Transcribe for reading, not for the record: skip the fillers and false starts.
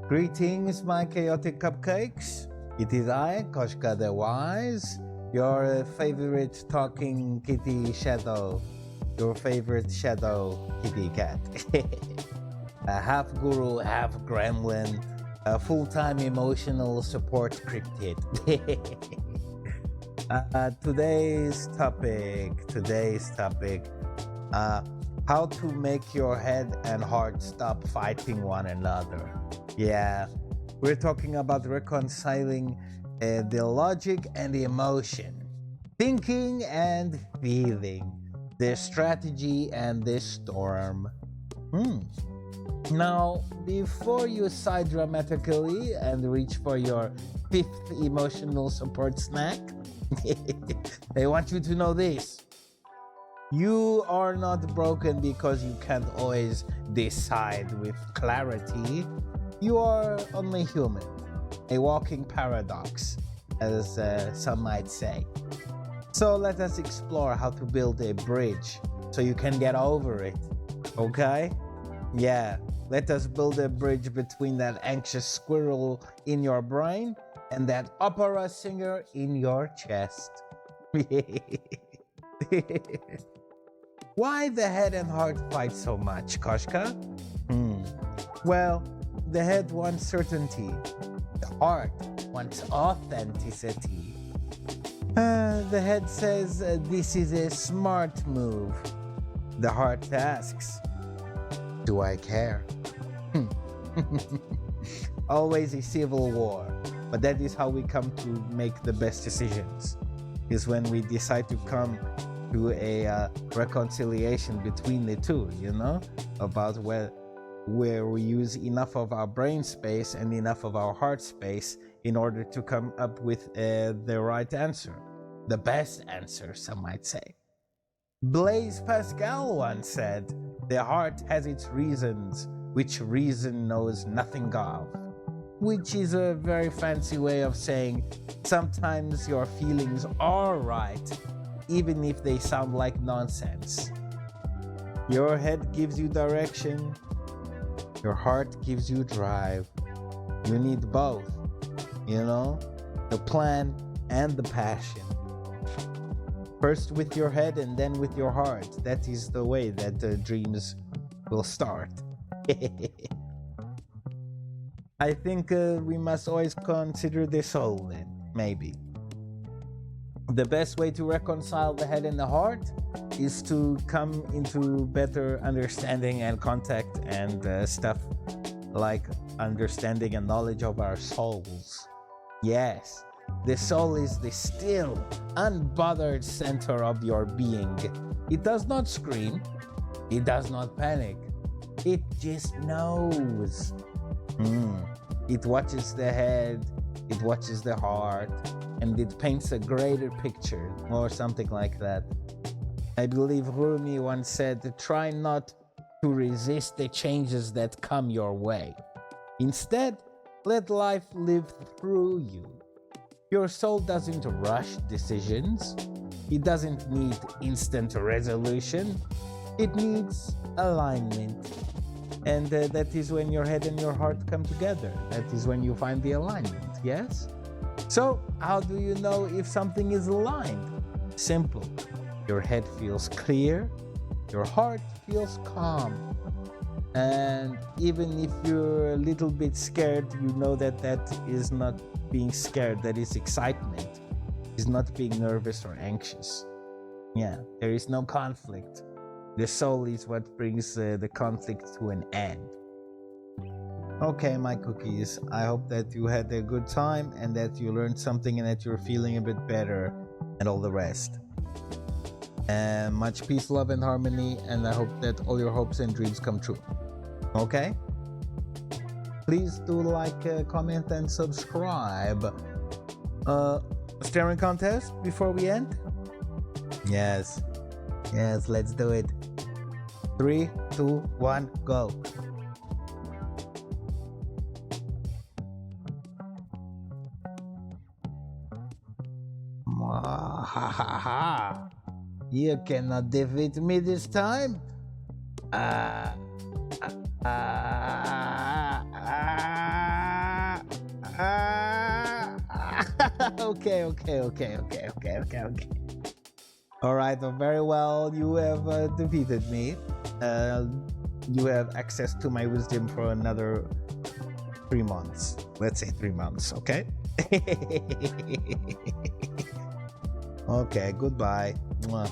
Greetings, my chaotic cupcakes. It is I, Koshka the Wise, your favorite talking kitty shadow, your favorite shadow kitty cat. A half guru, half gremlin, a full-time emotional support cryptid. Today's topic, how to make your head and heart stop fighting one another. Yeah, we're talking about reconciling the logic and the emotion, thinking and feeling, the strategy and the storm. Now, before you sigh dramatically and reach for your fifth emotional support snack, I want you to know this. You are not broken because you can't always decide with clarity. You are only human, a walking paradox, as some might say. So let us explore how to build a bridge so you can get over it, okay? Yeah, let us build a bridge between that anxious squirrel in your brain and that opera singer in your chest. Why the head and heart fight so much, Koshka? Well, the head wants certainty. The heart wants authenticity. The head says this is a smart move. The heart asks, do I care? Always a civil war. But that is how we come to make the best decisions. Is when we decide to come to a reconciliation between the two, about where we use enough of our brain space and enough of our heart space in order to come up with the right answer, the best answer, some might say. Blaise Pascal once said, the heart has its reasons, which reason knows nothing of, which is a very fancy way of saying sometimes your feelings are right, even if they sound like nonsense. Your head gives you direction. Your heart gives you drive. You need both, the plan and the passion. First with your head and then with your heart. That is the way that the dreams will start. I think we must always consider the soul then, maybe. The best way to reconcile the head and the heart is to come into better understanding and contact and stuff like understanding and knowledge of our souls. Yes, the soul is the still, unbothered center of your being. It does not scream. It does not panic. It just knows. It watches the head. It watches the heart. And it paints a greater picture, or something like that. I believe Rumi once said, try not to resist the changes that come your way. Instead, let life live through you. Your soul doesn't rush decisions. It doesn't need instant resolution. It needs alignment. And that is when your head and your heart come together. That is when you find the alignment, yes? So, how do you know if something is aligned? Simple. Your head feels clear, your heart feels calm. And even if you're a little bit scared, you know that that is not being scared, that is excitement. It's not being nervous or anxious. Yeah, there is no conflict. The soul is what brings the conflict to an end. Okay, my cookies, I hope that you had a good time and that you learned something and that you're feeling a bit better and all the rest. And much peace, love, and harmony, and I hope that all your hopes and dreams come true. Okay? Please do like, comment, and subscribe. Staring contest before we end? Yes, let's do it. 3, 2, 1, go. Ha ha ha! You cannot defeat me this time. Ah, ah, ah, ah. Okay. All right, very well. You have defeated me. You have access to my wisdom for another 3 months. Let's say 3 months, okay? Okay, goodbye. Mwah.